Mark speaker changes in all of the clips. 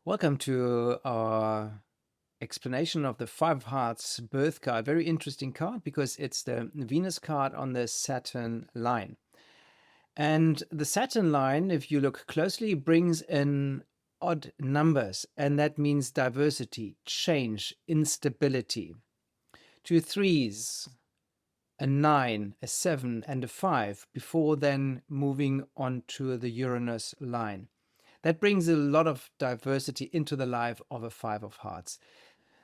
Speaker 1: Welcome to our explanation of the Five of Hearts birth card. Very interesting card because it's the Venus card on the Saturn line. And the Saturn line, if you look closely, brings in odd numbers, and that means diversity, change, instability. Two threes, a 9, a 7, and a 5, before then moving on to the Uranus line. That brings a lot of diversity into the life of a Five of Hearts.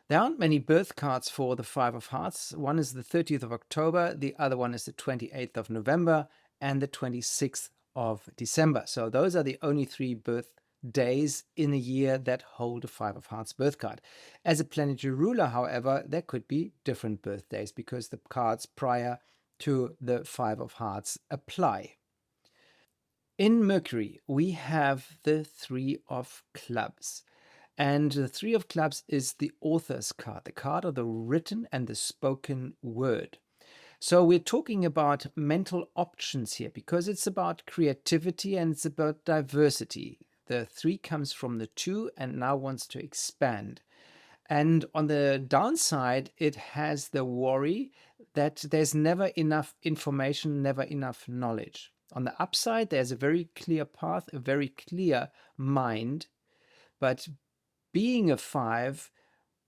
Speaker 1: There aren't many birth cards for the Five of Hearts. One is the 30th of October, the other one is the 28th of November, and the 26th of December. So those are the only three birth days in a year that hold a Five of Hearts birth card. As a planetary ruler, however, there could be different birthdays because the cards prior to the Five of Hearts apply. In Mercury, we have the Three of Clubs. And the Three of Clubs is the author's card, the card of the written and the spoken word. So we're talking about mental options here because it's about creativity and it's about diversity. The three comes from the two and now wants to expand. And on the downside, it has the worry that there's never enough information, never enough knowledge. On the upside, there's a very clear path, a very clear mind. But being a 5,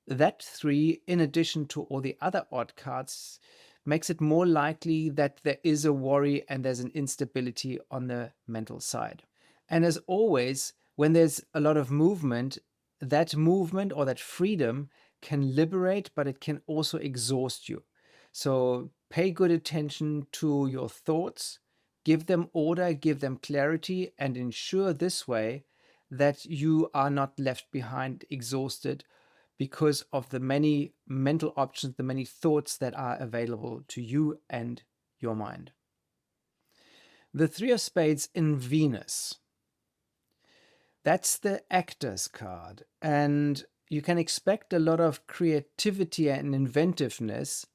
Speaker 1: that 3, in addition to all the other odd cards, makes it more likely that there is a worry and there's an instability on the mental side. And as always, when there's a lot of movement, that movement or that freedom can liberate, but it can also exhaust you. So pay good attention to your thoughts, give them order, give them clarity, and ensure this way that you are not left behind exhausted because of the many mental options, the many thoughts that are available to you and your mind. The Three of Spades in Venus. That's the actor's card. And you can expect a lot of creativity and inventiveness,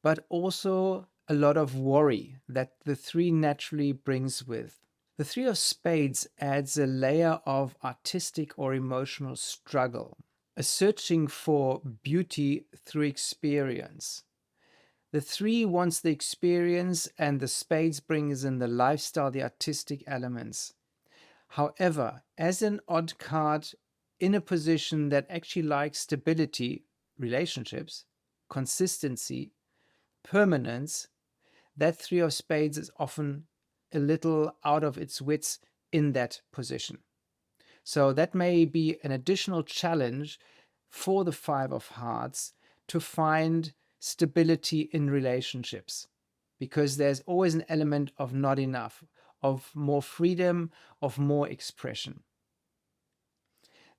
Speaker 1: but also a lot of worry that the three naturally brings with. The Three of Spades adds a layer of artistic or emotional struggle, a searching for beauty through experience. The three wants the experience, and the spades brings in the lifestyle, the artistic elements. However, as an odd card in a position that actually likes stability, relationships, consistency, permanence, that Three of Spades is often a little out of its wits in that position. So that may be an additional challenge for the Five of Hearts to find stability in relationships, because there's always an element of not enough, of more freedom, of more expression.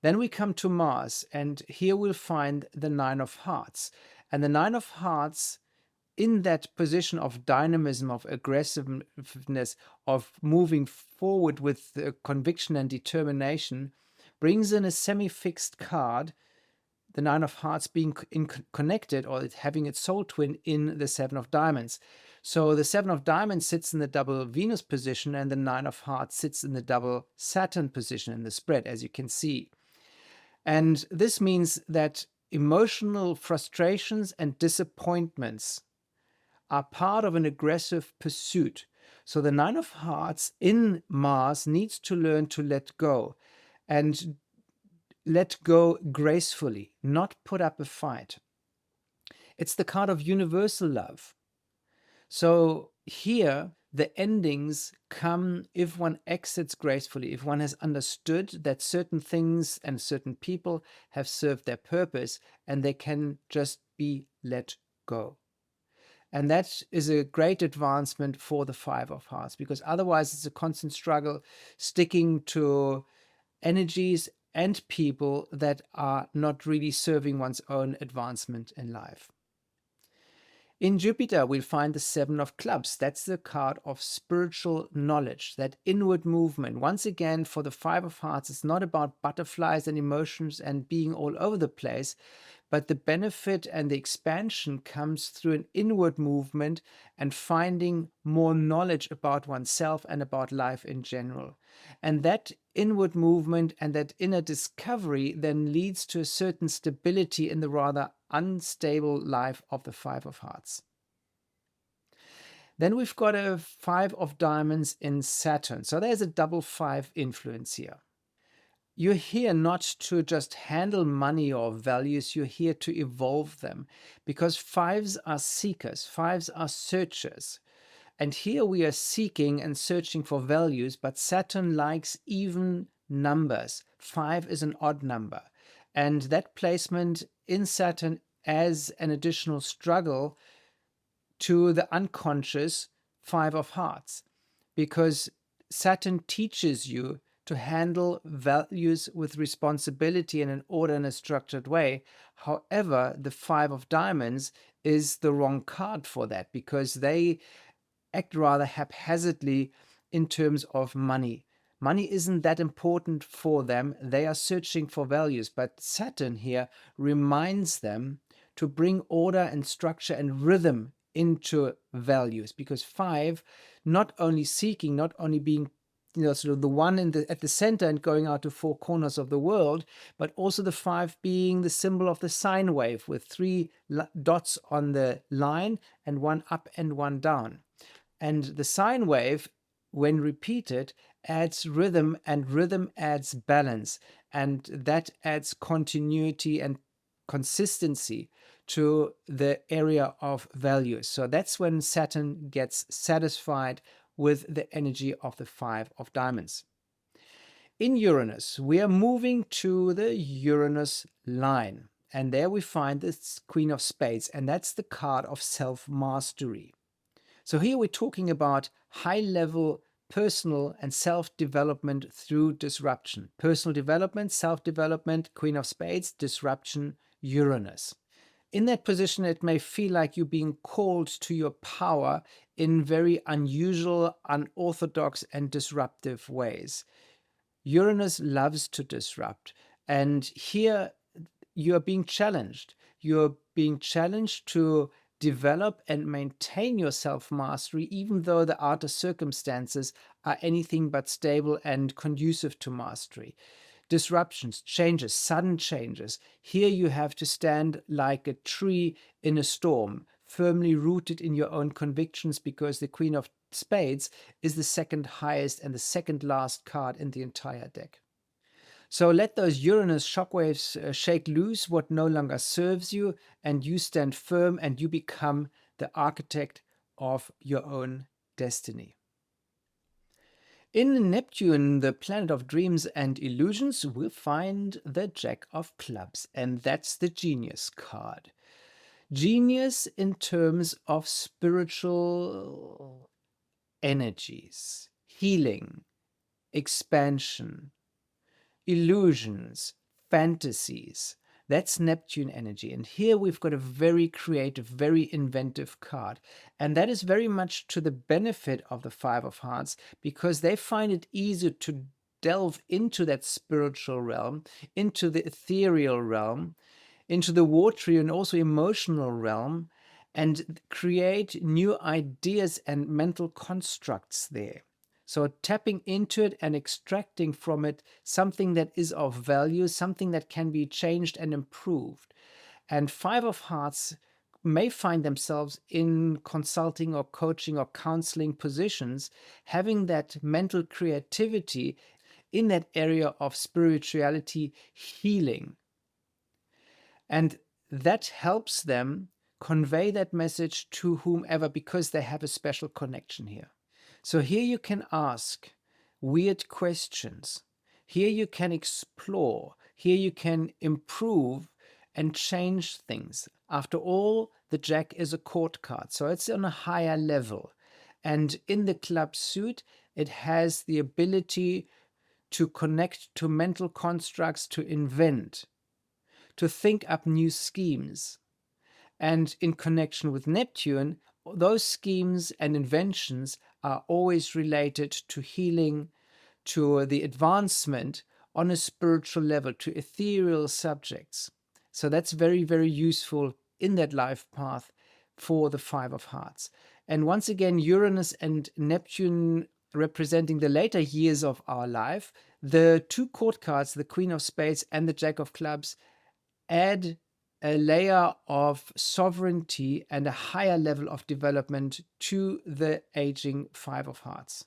Speaker 1: Then we come to Mars, and here we'll find the Nine of Hearts. And the Nine of Hearts, in that position of dynamism, of aggressiveness, of moving forward with conviction and determination, brings in a semi-fixed card, the Nine of Hearts being connected or having its soul twin in the Seven of Diamonds. So the Seven of Diamonds sits in the double Venus position and the Nine of Hearts sits in the double Saturn position in the spread, as you can see. And this means that emotional frustrations and disappointments are part of an aggressive pursuit. So the Nine of Hearts in Mars needs to learn to let go, and let go gracefully, not put up a fight. It's the card of universal love. So here, the endings come if one exits gracefully, if one has understood that certain things and certain people have served their purpose and they can just be let go. And that is a great advancement for the Five of Hearts, because otherwise it's a constant struggle sticking to energies and people that are not really serving one's own advancement in life. In Jupiter, we'll find the Seven of Clubs. That's the card of spiritual knowledge, that inward movement. Once again, for the Five of Hearts, it's not about butterflies and emotions and being all over the place, but the benefit and the expansion comes through an inward movement and finding more knowledge about oneself and about life in general. And that inward movement and that inner discovery then leads to a certain stability in the rather unstable life of the Five of Hearts. Then we've got a Five of Diamonds in Saturn. So there's a double five influence here. You're here not to just handle money or values, you're here to evolve them, because fives are seekers, fives are searchers. And here we are seeking and searching for values, but Saturn likes even numbers. 5 is an odd number. And that placement in Saturn as an additional struggle to the unconscious Five of Hearts, because Saturn teaches you to handle values with responsibility in an order and a structured way. However, the Five of Diamonds is the wrong card for that, because they act rather haphazardly in terms of money. Money isn't that important for them. They are searching for values, but Saturn here reminds them to bring order and structure and rhythm into values, because 5, not only seeking, not only being sort of the one at the center and going out to 4 corners of the world, but also the 5 being the symbol of the sine wave with 3 dots on the line and 1 up and 1 down. And the sine wave, when repeated, adds rhythm, and rhythm adds balance, and that adds continuity and consistency to the area of values. So that's when Saturn gets satisfied with the energy of the Five of Diamonds. In Uranus, we are moving to the Uranus line, and there we find this Queen of Spades, and that's the card of self-mastery. So here we're talking about high-level personal and self-development through disruption. Personal development, self-development, Queen of Spades, disruption, Uranus. In that position, it may feel like you're being called to your power in very unusual, unorthodox, and disruptive ways. Uranus loves to disrupt, and here you are being challenged. You're being challenged to develop and maintain your self-mastery, even though the outer circumstances are anything but stable and conducive to mastery. Disruptions, changes, sudden changes. Here you have to stand like a tree in a storm, firmly rooted in your own convictions, because the Queen of Spades is the second highest and the second last card in the entire deck. So let those Uranus shockwaves shake loose what no longer serves you, and you stand firm and you become the architect of your own destiny. In Neptune, the planet of dreams and illusions, we'll find the Jack of Clubs, and that's the Genius card. Genius in terms of spiritual energies, healing, expansion, illusions, fantasies. That's Neptune energy. And here we've got a very creative, very inventive card. And that is very much to the benefit of the Five of Hearts, because they find it easier to delve into that spiritual realm, into the ethereal realm, into the watery and also emotional realm, and create new ideas and mental constructs there. So tapping into it and extracting from it something that is of value, something that can be changed and improved. And Five of Hearts may find themselves in consulting or coaching or counseling positions, having that mental creativity in that area of spirituality, healing. And that helps them convey that message to whomever, because they have a special connection here. So here you can ask weird questions. Here you can explore. Here you can improve and change things. After all, the Jack is a court card, so it's on a higher level. And in the club suit, it has the ability to connect to mental constructs, to invent, to think up new schemes. And in connection with Neptune, those schemes and inventions are always related to healing, to the advancement on a spiritual level, to ethereal subjects. So that's very, very useful in that life path for the Five of Hearts. And once again, Uranus and Neptune representing the later years of our life. The two court cards, the Queen of Spades and the Jack of Clubs, add a layer of sovereignty and a higher level of development to the aging Five of Hearts.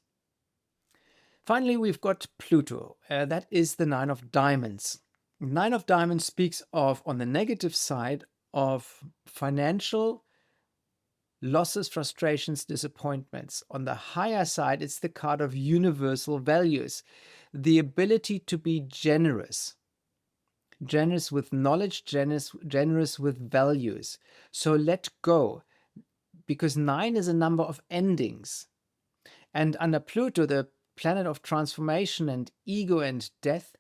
Speaker 1: Finally, we've got Pluto. That is the Nine of Diamonds. Nine of Diamonds speaks of, on the negative side, of financial losses, frustrations, disappointments. On the higher side, it's the card of universal values, the ability to be generous. Generous with knowledge, generous with values. So let go, because 9 is a number of endings. And under Pluto, the planet of transformation and ego and death,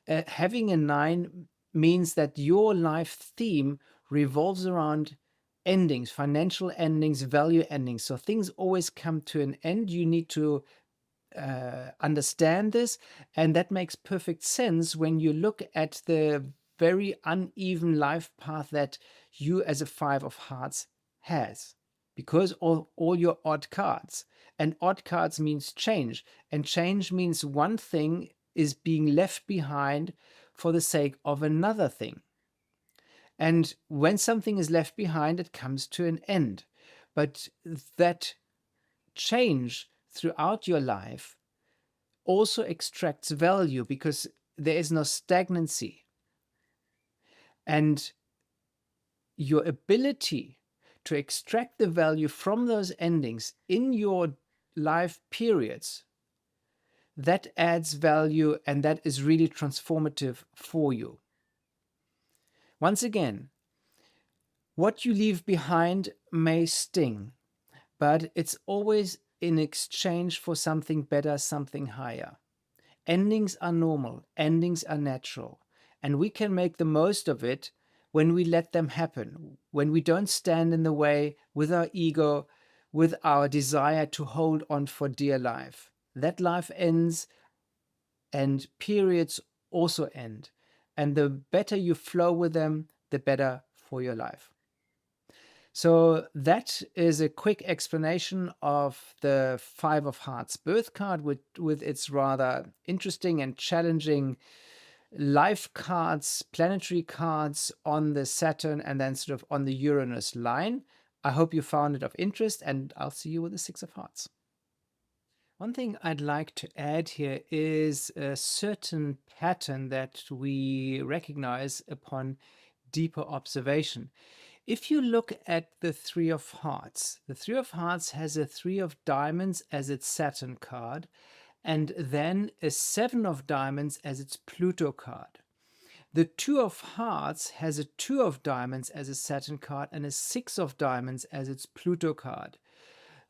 Speaker 1: having a 9 means that your life theme revolves around endings, financial endings, value endings. So things always come to an end. You need to understand this, and that makes perfect sense when you look at the very uneven life path that you as a Five of Hearts has, because all your odd cards, and odd cards means change, and change means one thing is being left behind for the sake of another thing. And when something is left behind, it comes to an end. But that change throughout your life also extracts value, because there is no stagnancy. And your ability to extract the value from those endings in your life periods, that adds value, and that is really transformative for you. Once again, what you leave behind may sting, but it's always in exchange for something better, something higher. Endings are normal, endings are natural, and we can make the most of it when we let them happen, when we don't stand in the way with our ego, with our desire to hold on for dear life. That life ends, and periods also end. And the better you flow with them, the better for your life. So that is a quick explanation of the Five of Hearts birth card with its rather interesting and challenging life cards, planetary cards on the Saturn and then sort of on the Uranus line. I hope you found it of interest, and I'll see you with the Six of Hearts. One thing I'd like to add here is a certain pattern that we recognize upon deeper observation. If you look at the Three of Hearts, the Three of Hearts has a Three of Diamonds as its Saturn card, and then a Seven of Diamonds as its Pluto card. The Two of Hearts has a Two of Diamonds as a Saturn card and a Six of Diamonds as its Pluto card.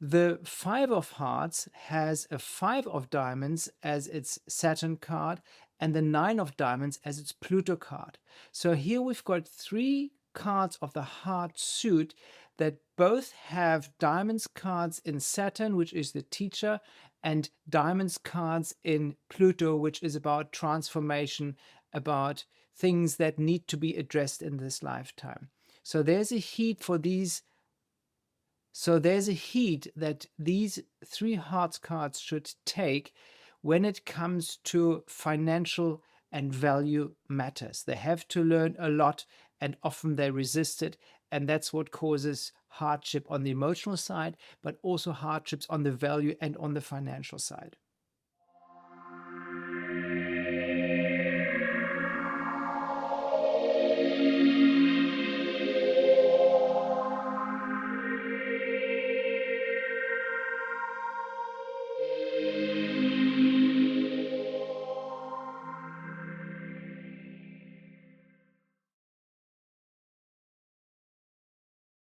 Speaker 1: The Five of Hearts has a Five of Diamonds as its Saturn card and the Nine of Diamonds as its Pluto card. So here we've got three cards of the heart suit that both have diamonds cards in Saturn, which is the teacher, and diamonds cards in Pluto, which is about transformation, about things that need to be addressed in this lifetime. So there's a heat for these. So there's a heat that these three hearts cards should take when it comes to financial and value matters. They have to learn a lot, and often they resist it. And that's what causes hardship on the emotional side, but also hardships on the value and on the financial side.